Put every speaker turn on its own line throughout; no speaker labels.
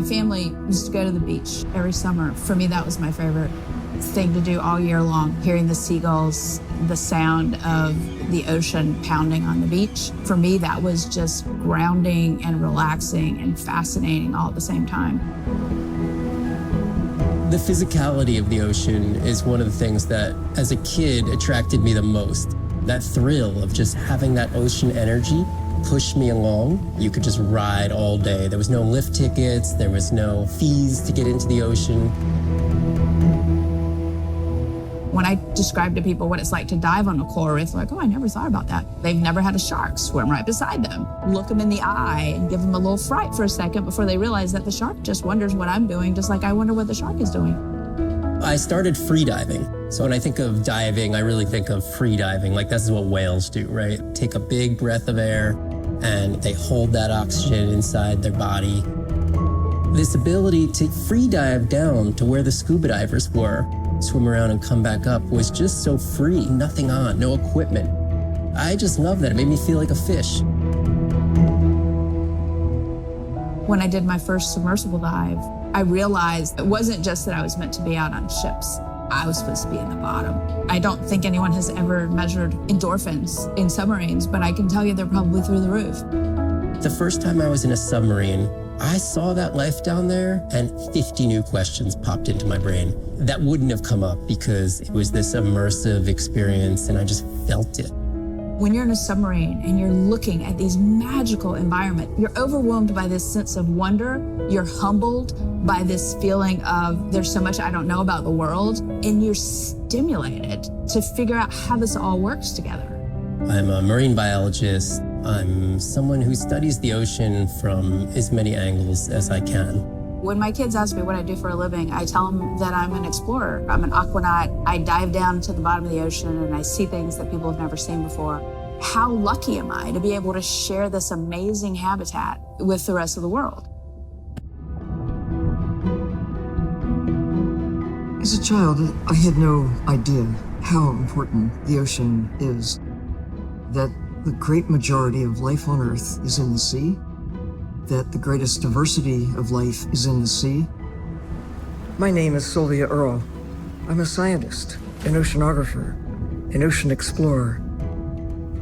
family used to go to the beach every summer. For me, that was my favorite thing to do all year long, hearing the seagulls, the sound of the ocean pounding on the beach. For me, that was just grounding and relaxing and fascinating all at the same time.
The physicality of the ocean is one of the things that, as a kid, attracted me the most. That thrill of just having that ocean energy push me along. You could just ride all day. There was no lift tickets, there was no fees to get into the ocean.
When I describe to people what it's like to dive on a coral reef, they're like, oh, I never thought about that. They've never had a shark swim right beside them. Look them in the eye and give them a little fright for a second before they realize that the shark just wonders what I'm doing, just like I wonder what the shark is doing.
I started free diving. So when I think of diving, I really think of free diving. Like, this is what whales do, right? Take a big breath of air and they hold that oxygen inside their body. This ability to free dive down to where the scuba divers were, swim around and come back up, was just so free, nothing on, no equipment. I just love that. It made me feel like a fish.
When I did my first submersible dive, I realized it wasn't just that I was meant to be out on ships. I was supposed to be in the bottom. I don't think anyone has ever measured endorphins in submarines, but I can tell you they're probably through the roof.
The first time I was in a submarine, I saw that life down there and 50 new questions popped into my brain that wouldn't have come up because it was this immersive experience and I just felt it.
When you're in a submarine and you're looking at these magical environments, you're overwhelmed by this sense of wonder. You're humbled by this feeling of there's so much I don't know about the world, and you're stimulated to figure out how this all works together.
I'm a marine biologist. I'm someone who studies the ocean from as many angles as I can.
When my kids ask me what I do for a living, I tell them that I'm an explorer. I'm an aquanaut. I dive down to the bottom of the ocean and I see things that people have never seen before. How lucky am I to be able to share this amazing habitat with the rest of the world?
As a child, I had no idea how important the ocean is, that the great majority of life on Earth is in the sea, that the greatest diversity of life is in the sea. My name is Sylvia Earle. I'm a scientist, an oceanographer, an ocean explorer.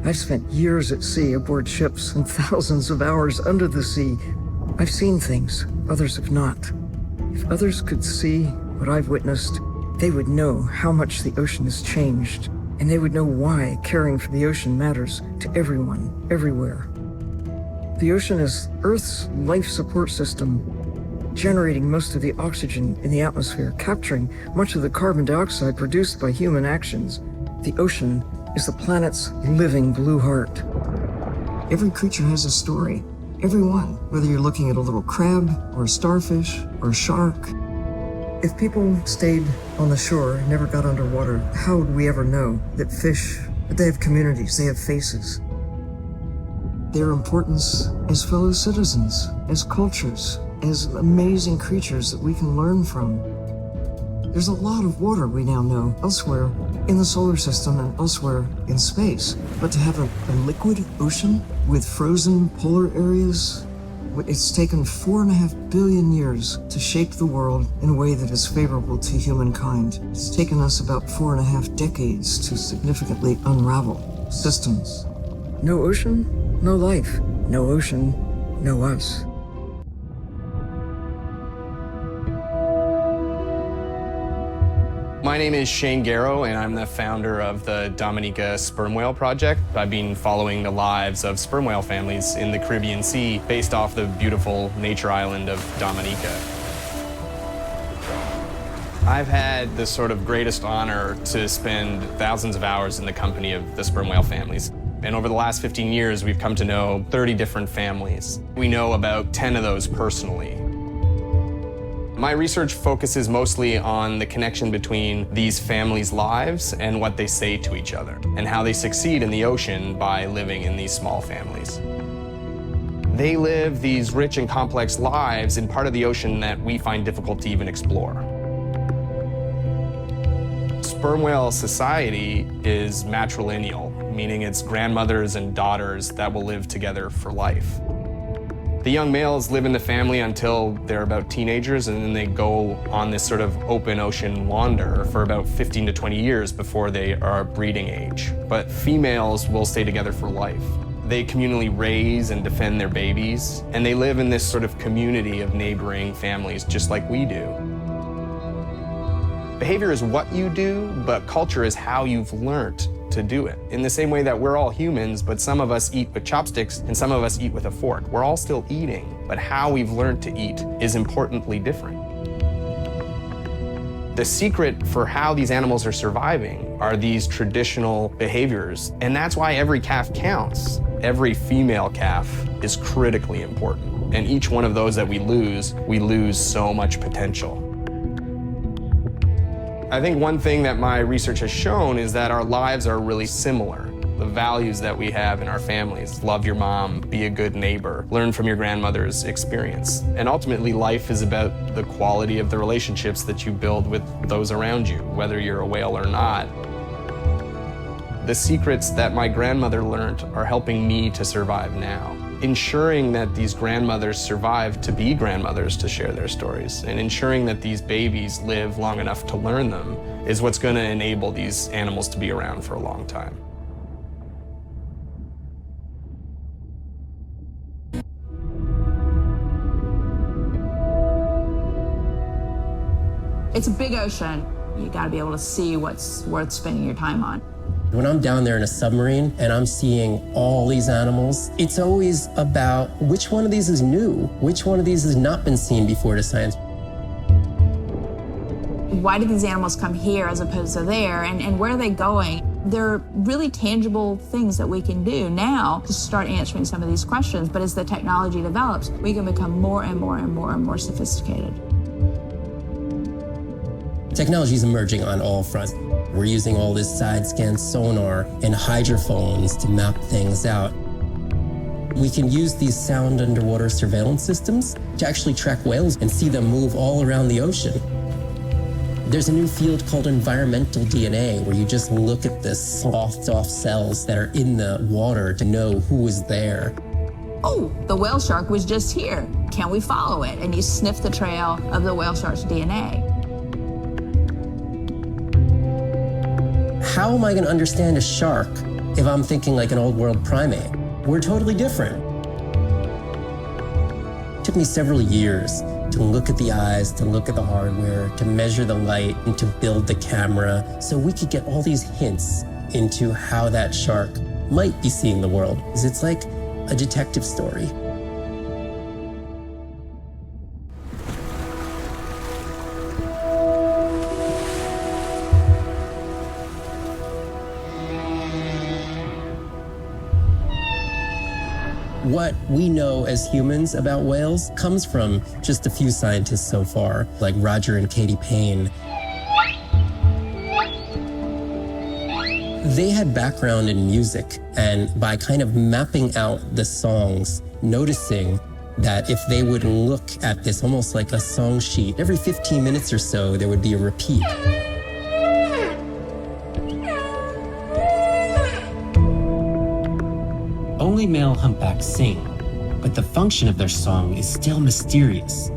I've spent years at sea aboard ships and thousands of hours under the sea. I've seen things others have not. If others could see what I've witnessed, they would know how much the ocean has changed, and they would know why caring for the ocean matters to everyone, everywhere. The ocean is Earth's life support system, generating most of the oxygen in the atmosphere, capturing much of the carbon dioxide produced by human actions. The ocean is the planet's living blue heart. Every creature has a story, every one, whether you're looking at a little crab or a starfish or a shark. If people stayed on the shore and never got underwater, how would we ever know that fish, that they have communities, they have faces? Their importance as fellow citizens, as cultures, as amazing creatures that we can learn from. There's a lot of water we now know elsewhere in the solar system and elsewhere in space. But to have a liquid ocean with frozen polar areas, it's taken 4.5 billion years to shape the world in a way that is favorable to humankind. It's taken us about 4.5 decades to significantly unravel systems. No ocean, no life. No ocean, no us.
My name is Shane Garrow, and I'm the founder of the Dominica Sperm Whale Project. I've been following the lives of sperm whale families in the Caribbean Sea based off the beautiful nature island of Dominica. I've had the sort of greatest honor to spend thousands of hours in the company of the sperm whale families. And over the last 15 years, we've come to know 30 different families. We know about 10 of those personally. My research focuses mostly on the connection between these families' lives and what they say to each other, and how they succeed in the ocean by living in these small families. They live these rich and complex lives in part of the ocean that we find difficult to even explore. Sperm whale society is matrilineal, meaning it's grandmothers and daughters that will live together for life. The young males live in the family until they're about teenagers, and then they go on this sort of open ocean wander for about 15 to 20 years before they are breeding age. But females will stay together for life. They communally raise and defend their babies, and they live in this sort of community of neighboring families just like we do. Behavior is what you do, but culture is how you've learned to do it. In the same way that we're all humans, but some of us eat with chopsticks and some of us eat with a fork. We're all still eating, but how we've learned to eat is importantly different. The secret for how these animals are surviving are these traditional behaviors, and that's why every calf counts. Every female calf is critically important, and each one of those that we lose so much potential. I think one thing that my research has shown is that our lives are really similar. The values that we have in our families, love your mom, be a good neighbor, learn from your grandmother's experience. And ultimately, life is about the quality of the relationships that you build with those around you, whether you're a whale or not. The secrets that my grandmother learned are helping me to survive now. Ensuring that these grandmothers survive to be grandmothers to share their stories, and ensuring that these babies live long enough to learn them is what's going to enable these animals to be around for a long time.
It's a big ocean. You got to be able to see what's worth spending your time on.
When I'm down there in a submarine and I'm seeing all these animals, it's always about which one of these is new, which one of these has not been seen before to science.
Why did these animals come here as opposed to there, and where are they going? There are really tangible things that we can do now to start answering some of these questions, but as the technology develops, we can become more and more and more and more sophisticated.
Technology is emerging on all fronts. We're using all this side-scan sonar and hydrophones to map things out. We can use these sound underwater surveillance systems to actually track whales and see them move all around the ocean. There's a new field called environmental DNA, where you just look at the sloughed off cells that are in the water to know who is there.
Oh, the whale shark was just here. Can we follow it? And you sniff the trail of the whale shark's DNA.
How am I going to understand a shark if I'm thinking like an old world primate? We're totally different. It took me several years to look at the eyes, to look at the hardware, to measure the light, and to build the camera so we could get all these hints into how that shark might be seeing the world. It's like a detective story. What we know as humans about whales comes from just a few scientists so far, like Roger and Katie Payne. They had background in music, and by kind of mapping out the songs, noticing that if they would look at this almost like a song sheet, every 15 minutes or so, there would be a repeat. Only male humpbacks sing, but the function of their song is still mysterious.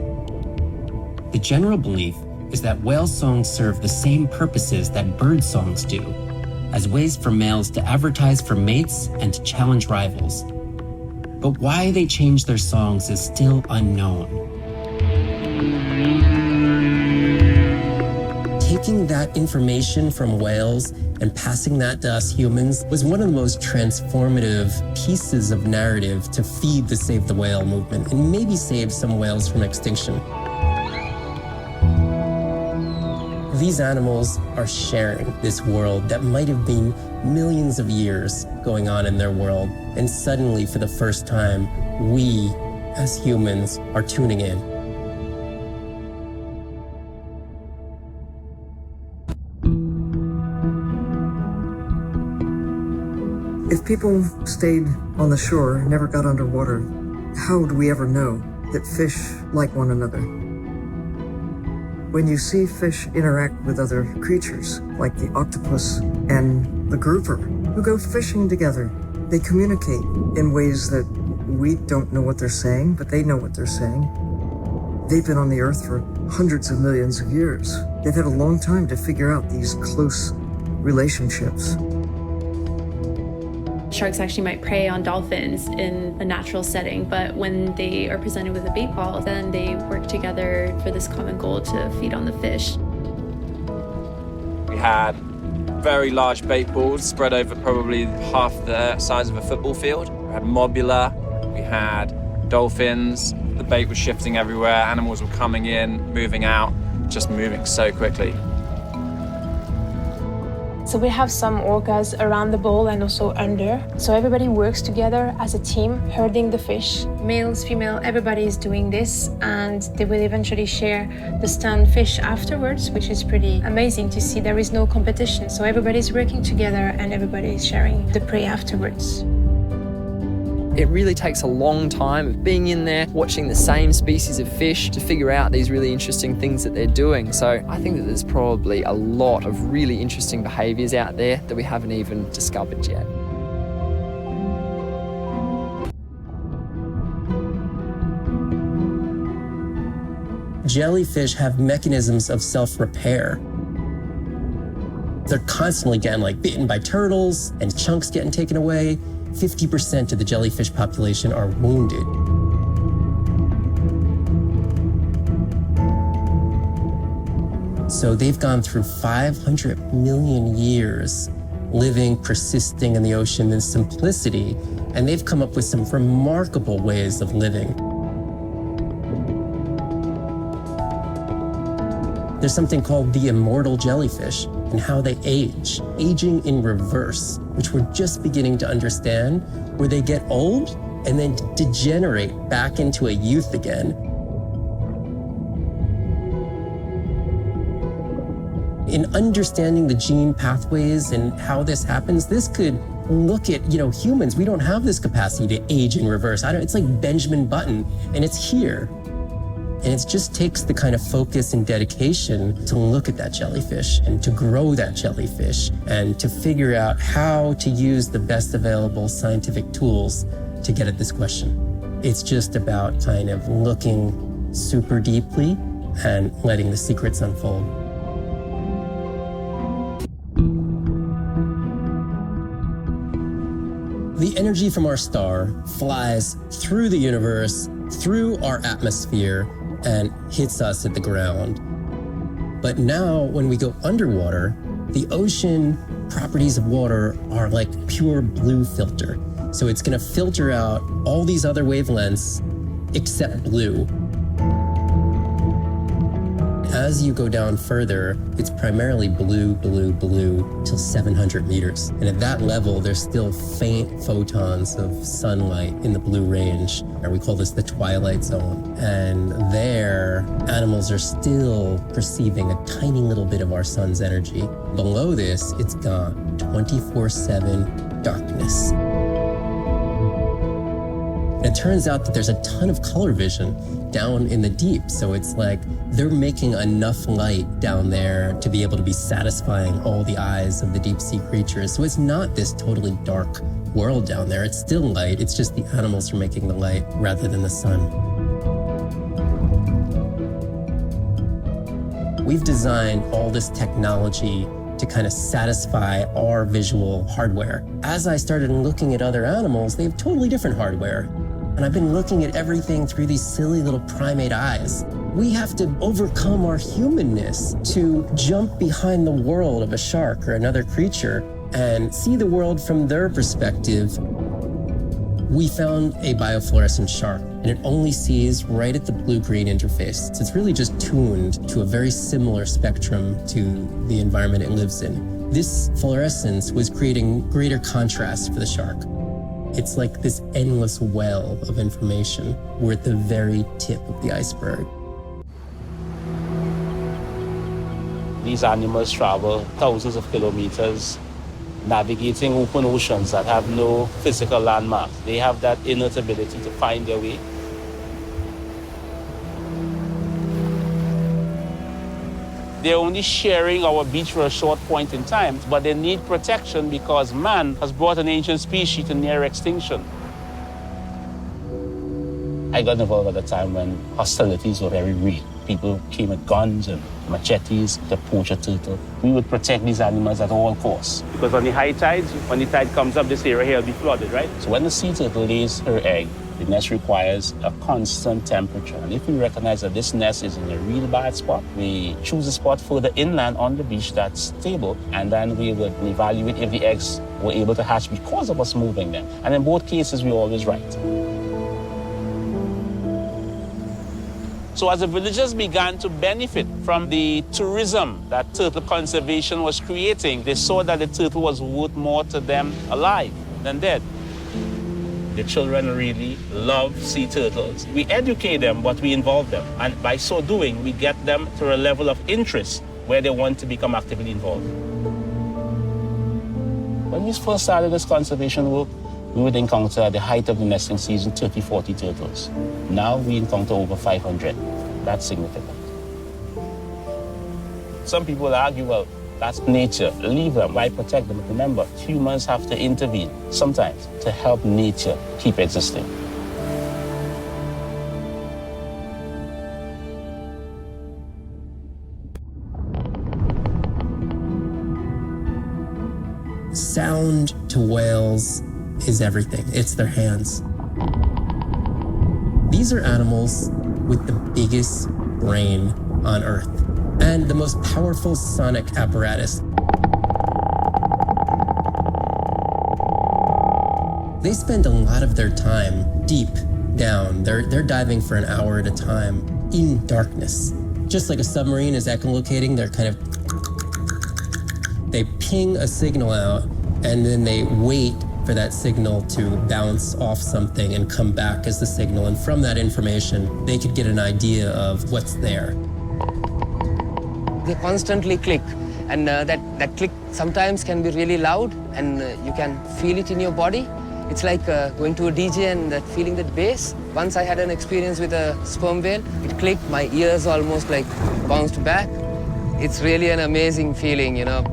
The general belief is that whale songs serve the same purposes that bird songs do, as ways for males to advertise for mates and to challenge rivals. But why they change their songs is still unknown. Taking that information from whales and passing that to us humans was one of the most transformative pieces of narrative to feed the Save the Whale movement and maybe save some whales from extinction. These animals are sharing this world that might have been millions of years going on in their world, and suddenly, for the first time, we, as humans, are tuning in.
If people stayed on the shore, never got underwater, how would we ever know that fish like one another? When you see fish interact with other creatures, like the octopus and the grouper, who go fishing together, they communicate in ways that We don't know what they're saying, but they know what they're saying. They've been on the Earth for hundreds of millions of years. They've had a long time to figure out these close relationships.
Sharks actually might prey on dolphins in a natural setting, but when they are presented with a bait ball, then they work together for this common goal to feed on the fish.
We had very large bait balls spread over probably half the size of a football field. We had mobula, we had dolphins. The bait was shifting everywhere, animals were coming in, moving out, just moving so quickly.
So we have some orcas around the bowl and also under. So everybody works together as a team, herding the fish. Males, female, everybody is doing this, and they will eventually share the stunned fish afterwards, which is pretty amazing to see. There is no competition. So everybody's working together and everybody is sharing the prey afterwards.
It really takes a long time of being in there, watching the same species of fish to figure out these really interesting things that they're doing. So I think that there's probably a lot of really interesting behaviours out there that we haven't even discovered yet.
Jellyfish have mechanisms of self-repair. They're constantly getting bitten by turtles and chunks getting taken away. 50% of the jellyfish population are wounded. So they've gone through 500 million years living, persisting in the ocean in simplicity, and they've come up with some remarkable ways of living. There's something called the immortal jellyfish and how they age, aging in reverse, which we're just beginning to understand, where they get old and then degenerate back into a youth again. In understanding the gene pathways and how this happens, this could look at, humans. We don't have this capacity to age in reverse. It's like Benjamin Button, and it's here. And it just takes the kind of focus and dedication to look at that jellyfish and to grow that jellyfish and to figure out how to use the best available scientific tools to get at this question. It's just about kind of looking super deeply and letting the secrets unfold. The energy from our star flies through the universe, through our atmosphere, and hits us at the ground. But now, when we go underwater, the ocean properties of water are like pure blue filter. So it's gonna filter out all these other wavelengths except blue. As you go down further, it's primarily blue, blue, blue till 700 meters. And at that level, there's still faint photons of sunlight in the blue range. And we call this the twilight zone. And there, animals are still perceiving a tiny little bit of our sun's energy. Below this, it's gone 24/7 darkness. It turns out that there's a ton of color vision down in the deep. So it's like they're making enough light down there to be able to be satisfying all the eyes of the deep sea creatures. So it's not this totally dark world down there. It's still light. It's just the animals are making the light rather than the sun. We've designed all this technology to kind of satisfy our visual hardware. As I started looking at other animals, they have totally different hardware. And I've been looking at everything through these silly little primate eyes. We have to overcome our humanness to jump behind the world of a shark or another creature and see the world from their perspective. We found a biofluorescent shark, and it only sees right at the blue-green interface. So it's really just tuned to a very similar spectrum to the environment it lives in. This fluorescence was creating greater contrast for the shark. It's like this endless well of information. We're at the very tip of the iceberg.
These animals travel thousands of kilometers, navigating open oceans that have no physical landmarks. They have that innate ability to find their way. They're only sharing our beach for a short point in time, but they need protection because man has brought an ancient species to near extinction. I got involved at a time when hostilities were very real. People came with guns and machetes to poach a turtle. We would protect these animals at all costs. Because on the high tides, when the tide comes up, this area here will be flooded, right? So when the sea turtle lays her egg, the nest requires a constant temperature. And if we recognize that this nest is in a real bad spot, we choose a spot further inland on the beach that's stable, and then we would evaluate if the eggs were able to hatch because of us moving them. And in both cases, we're always right. So as the villagers began to benefit from the tourism that turtle conservation was creating, they saw that the turtle was worth more to them alive than dead. The children really love sea turtles. We educate them, but we involve them. And by so doing, we get them to a level of interest where they want to become actively involved. When we first started this conservation work, we would encounter at the height of the nesting season 30, 40 turtles. Now we encounter over 500. That's significant. Some people argue, well, that's nature. Leave them. Why protect them? Remember, humans have to intervene sometimes to help nature keep existing.
Sound to whales is everything. It's their hands. These are animals with the biggest brain on Earth and the most powerful sonic apparatus. They spend a lot of their time deep down. They're diving for an hour at a time in darkness. Just like a submarine is echolocating, they ping a signal out and then they wait for that signal to bounce off something and come back as the signal. And from that information, they could get an idea of what's there.
They constantly click, and that click sometimes can be really loud, and you can feel it in your body. It's like going to a DJ and feeling that bass. Once I had an experience with a sperm whale. It clicked, my ears almost like bounced back. It's really an amazing feeling, you know.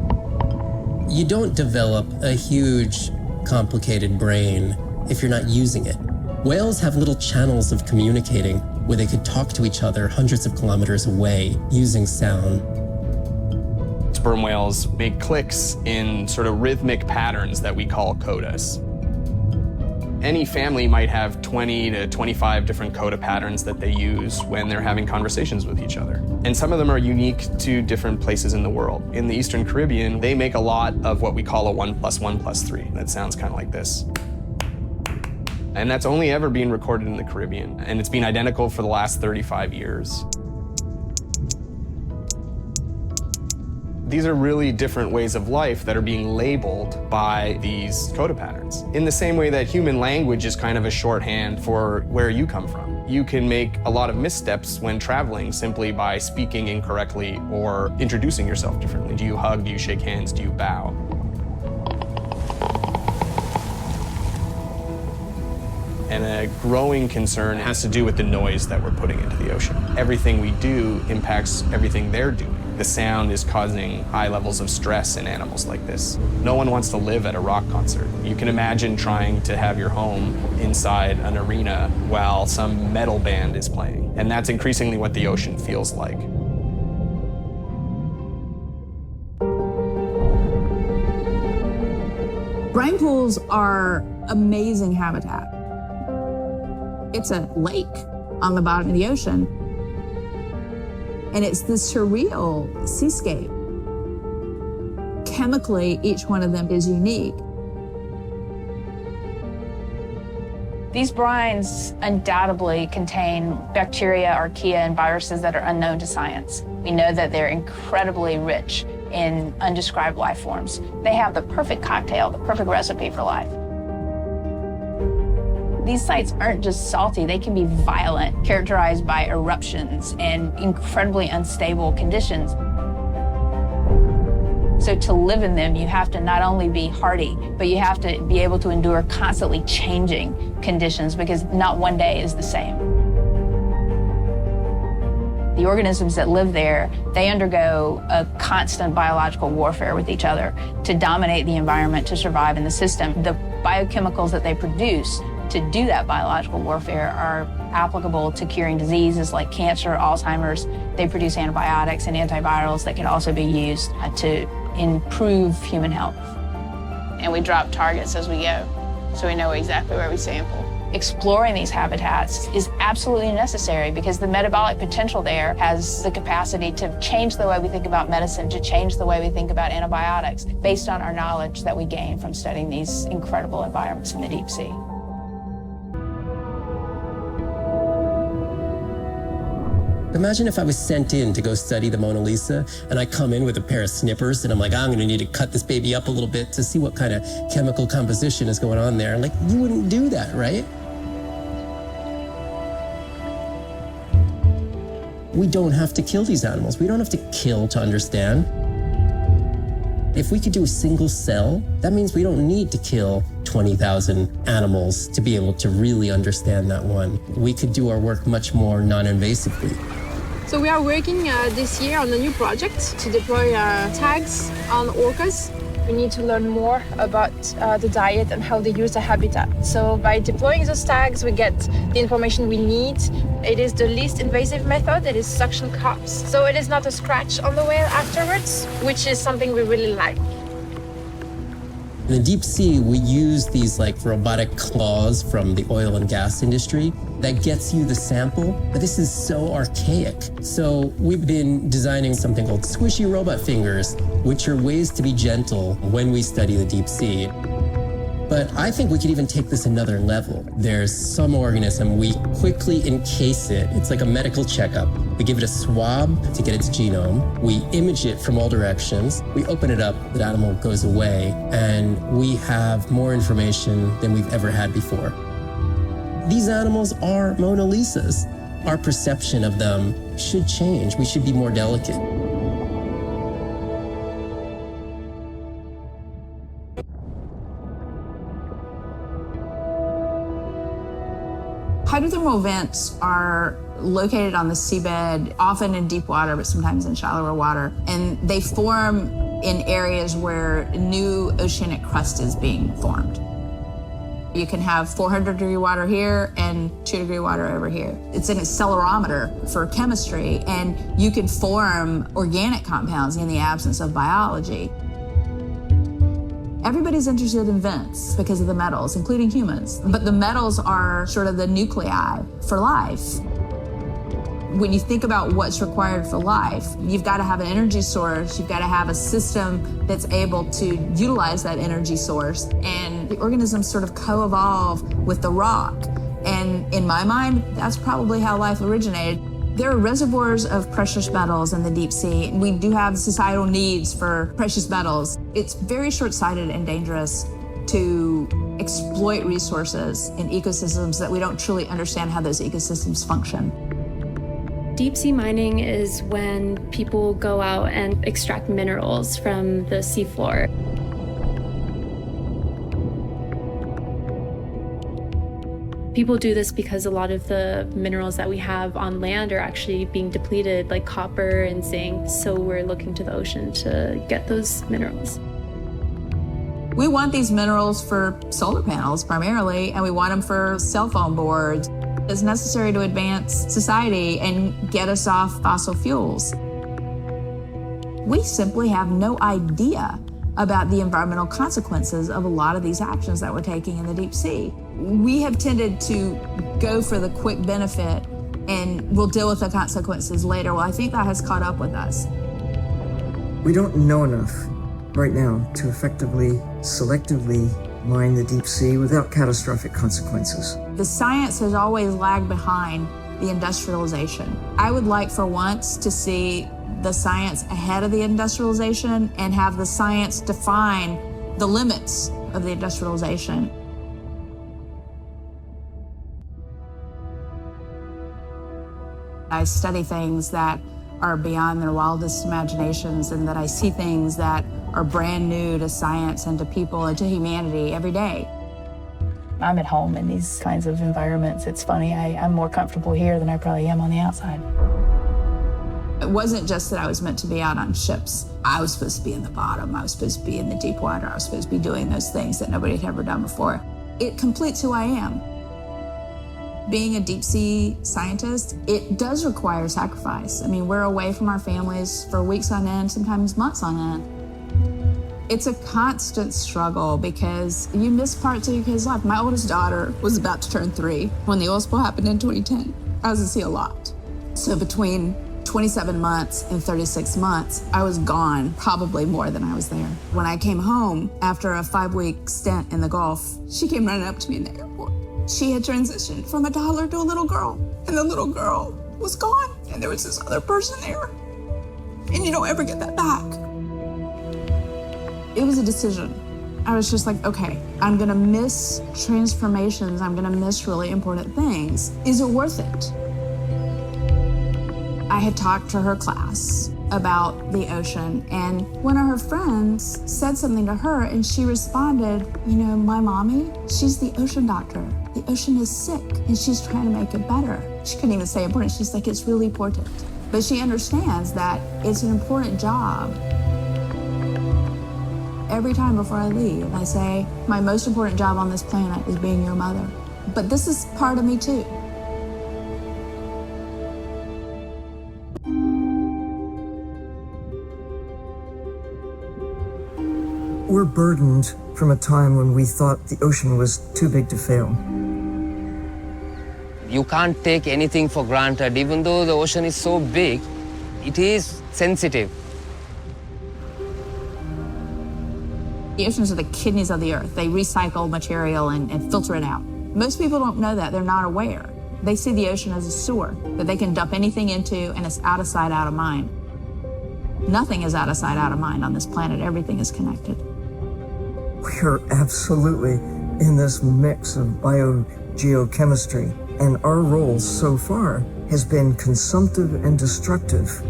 You don't develop a huge, complicated brain if you're not using it. Whales have little channels of communicating where they could talk to each other hundreds of kilometers away using sound.
Sperm whales make clicks in sort of rhythmic patterns that we call codas. Any family might have 20 to 25 different coda patterns that they use when they're having conversations with each other. And some of them are unique to different places in the world. In the Eastern Caribbean, they make a lot of what we call a 1 + 1 + 3. That sounds kind of like this. And that's only ever been recorded in the Caribbean. And it's been identical for the last 35 years. These are really different ways of life that are being labeled by these coda patterns. In the same way that human language is kind of a shorthand for where you come from. You can make a lot of missteps when traveling simply by speaking incorrectly or introducing yourself differently. Do you hug? Do you shake hands? Do you bow? And a growing concern has to do with the noise that we're putting into the ocean. Everything we do impacts everything they're doing. The sound is causing high levels of stress in animals like this. No one wants to live at a rock concert. You can imagine trying to have your home inside an arena while some metal band is playing. And that's increasingly what the ocean feels like.
Brine pools are amazing habitat. It's a lake on the bottom of the ocean. And it's this surreal seascape. Chemically, each one of them is unique.
These brines undoubtedly contain bacteria, archaea, and viruses that are unknown to science. We know that they're incredibly rich in undescribed life forms. They have the perfect cocktail, the perfect recipe for life. These sites aren't just salty, they can be violent, characterized by eruptions and incredibly unstable conditions. So to live in them, you have to not only be hardy, but you have to be able to endure constantly changing conditions because not one day is the same. The organisms that live there, they undergo a constant biological warfare with each other to dominate the environment, to survive in the system. The biochemicals that they produce to do that biological warfare are applicable to curing diseases like cancer, Alzheimer's. They produce antibiotics and antivirals that can also be used to improve human health. And we drop targets as we go, so we know exactly where we sample. Exploring these habitats is absolutely necessary because the metabolic potential there has the capacity to change the way we think about medicine, to change the way we think about antibiotics, based on our knowledge that we gain from studying these incredible environments in the deep sea.
Imagine if I was sent in to go study the Mona Lisa and I come in with a pair of snippers and I'm like, I'm gonna need to cut this baby up a little bit to see what kind of chemical composition is going on there. Like, you wouldn't do that, right? We don't have to kill these animals. We don't have to kill to understand. If we could do a single cell, that means we don't need to kill 20,000 animals to be able to really understand that one. We could do our work much more non-invasively.
So we are working this year on a new project to deploy tags on orcas. We need to learn more about the diet and how they use the habitat. So by deploying those tags, we get the information we need. It is the least invasive method. It is suction cups. So it is not a scratch on the whale afterwards, which is something we really like.
In the deep sea, we use these like robotic claws from the oil and gas industry that gets you the sample, but this is so archaic. So we've been designing something called squishy robot fingers, which are ways to be gentle when we study the deep sea. But I think we could even take this another level. There's some organism, we quickly encase it. It's like a medical checkup. We give it a swab to get its genome. We image it from all directions. We open it up, the animal goes away, and we have more information than we've ever had before. These animals are Mona Lisas. Our perception of them should change. We should be more delicate.
Hydrothermal vents are located on the seabed, often in deep water, but sometimes in shallower water. And they form in areas where new oceanic crust is being formed. You can have 400-degree water here and 2-degree water over here. It's an accelerometer for chemistry, and you can form organic compounds in the absence of biology. Everybody's interested in vents because of the metals, including humans. But the metals are sort of the nuclei for life. When you think about what's required for life, you've got to have an energy source, you've got to have a system that's able to utilize that energy source. And the organisms sort of co-evolve with the rock. And in my mind, that's probably how life originated. There are reservoirs of precious metals in the deep sea, and we do have societal needs for precious metals. It's very short-sighted and dangerous to exploit resources in ecosystems that we don't truly understand how those ecosystems function.
Deep sea mining is when people go out and extract minerals from the seafloor. People do this because a lot of the minerals that we have on land are actually being depleted, like copper and zinc, so we're looking to the ocean to get those minerals.
We want these minerals for solar panels primarily, and we want them for cell phone boards. It's necessary to advance society and get us off fossil fuels. We simply have no idea about the environmental consequences of a lot of these actions that we're taking in the deep sea. We have tended to go for the quick benefit and we'll deal with the consequences later. Well, I think that has caught up with us.
We don't know enough right now to effectively, selectively mine the deep sea without catastrophic consequences.
The science has always lagged behind the industrialization. I would like for once to see the science ahead of the industrialization and have the science define the limits of the industrialization. I study things that are beyond their wildest imaginations, and that I see things that are brand new to science and to people and to humanity every day.
I'm at home in these kinds of environments. It's funny, I'm more comfortable here than I probably am on the outside.
It wasn't just that I was meant to be out on ships. I was supposed to be in the bottom. I was supposed to be in the deep water. I was supposed to be doing those things that nobody had ever done before. It completes who I am. Being a deep sea scientist, it does require sacrifice. I mean, we're away from our families for weeks on end, sometimes months on end. It's a constant struggle because you miss parts of your kid's life. My oldest daughter was about to turn 3 when the oil spill happened in 2010. I was at sea a lot. So between 27 months and 36 months, I was gone probably more than I was there. When I came home after a 5-week stint in the Gulf, she came running up to me in the airport. She had transitioned from a toddler to a little girl, and the little girl was gone, and there was this other person there. And you don't ever get that back. It was a decision. I was just like, okay, I'm gonna miss transformations, I'm gonna miss really important things. Is it worth it? I had talked to her class about the ocean, and one of her friends said something to her, and she responded, you know, my mommy, she's the ocean doctor. The ocean is sick, and she's trying to make it better. She couldn't even say important. She's like, it's really important. But she understands that it's an important job. Every time before I leave, I say, my most important job on this planet is being your mother. But this is part of me too.
We're burdened from a time when we thought the ocean was too big to fail.
You can't take anything for granted. Even though the ocean is so big, it is sensitive.
The oceans are the kidneys of the earth. They recycle material and filter it out. Most people don't know that. They're not aware. They see the ocean as a sewer that they can dump anything into, and it's out of sight, out of mind. Nothing is out of sight, out of mind on this planet. Everything is connected.
We are absolutely in this mix of biogeochemistry, and our role so far has been consumptive and destructive.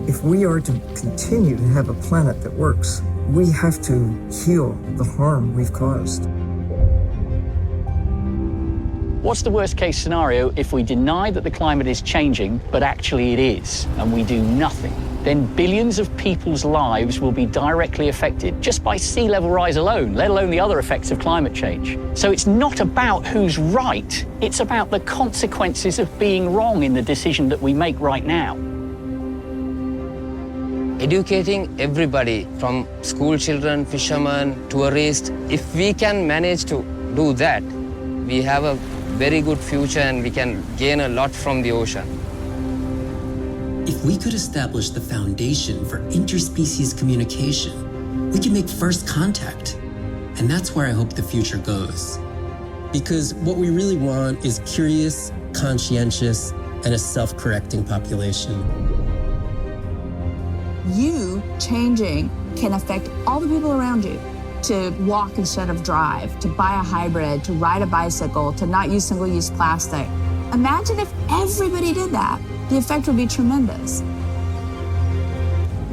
If we are to continue to have a planet that works, we have to heal the harm we've caused.
What's the worst case scenario if we deny that the climate is changing, but actually it is, and we do nothing? Then billions of people's lives will be directly affected just by sea level rise alone, let alone the other effects of climate change. So it's not about who's right, it's about the consequences of being wrong in the decision that we make right now.
Educating everybody from school children, fishermen, tourists, if we can manage to do that, we have a very good future and we can gain a lot from the ocean.
If we could establish the foundation for interspecies communication, we can make first contact. And that's where I hope the future goes. Because what we really want is curious, conscientious, and a self-correcting population.
You changing can affect all the people around you. To walk instead of drive, to buy a hybrid, to ride a bicycle, to not use single-use plastic. Imagine if everybody did that. The effect would be tremendous.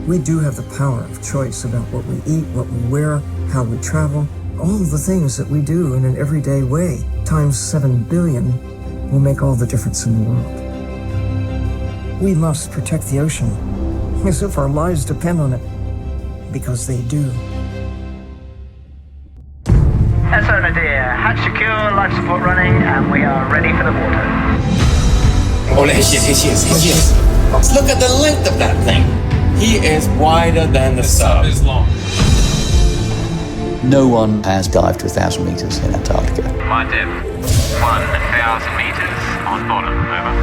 We do have the power of choice about what we eat, what we wear, how we travel. All the things that we do in an everyday way, times 7 billion, will make all the difference in the world. We must protect the ocean as if our lives depend on it, because they do.
SO Nadir, hatch secure, life support running, and we are ready for the water.
Oh, here she is. Look at the length of that thing. He is wider than the sun. Is long.
No one has dived to 1,000 meters in Antarctica.
My depth, 1,000 meters on bottom, over.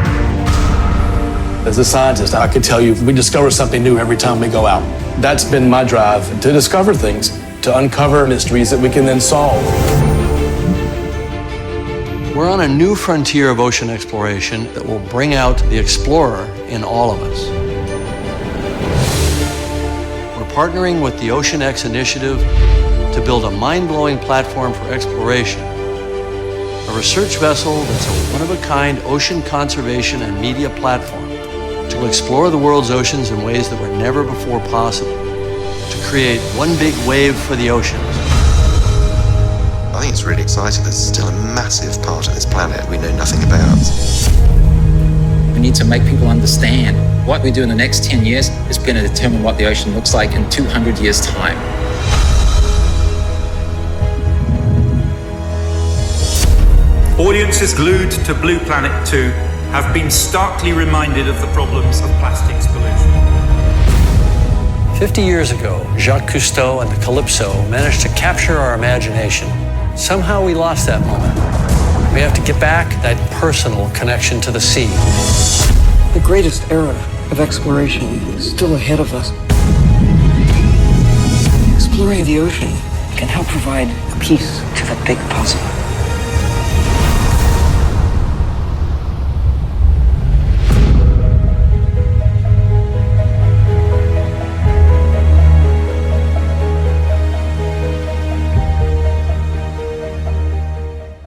As a scientist, I could tell you we discover something new every time we go out. That's been my drive, to discover things, to uncover mysteries that we can then solve.
We're on a new frontier of ocean exploration that will bring out the explorer in all of us. We're partnering with the Ocean X initiative to build a mind-blowing platform for exploration, a research vessel that's a one-of-a-kind ocean conservation and media platform to explore the world's oceans in ways that were never before possible, to create one big wave for the oceans.
I think it's really exciting. There's still a massive part of this planet we know nothing about.
We need to make people understand what we do in the next 10 years is going to determine what the ocean looks like in 200 years' time.
Audiences glued to Blue Planet 2 have been starkly reminded of the problems of plastics pollution.
50 years ago, Jacques Cousteau and the Calypso managed to capture our imagination. Somehow we lost that moment. We have to get back that personal connection to the sea.
The greatest era of exploration is still ahead of us. Exploring the ocean can help provide a piece to the big puzzle.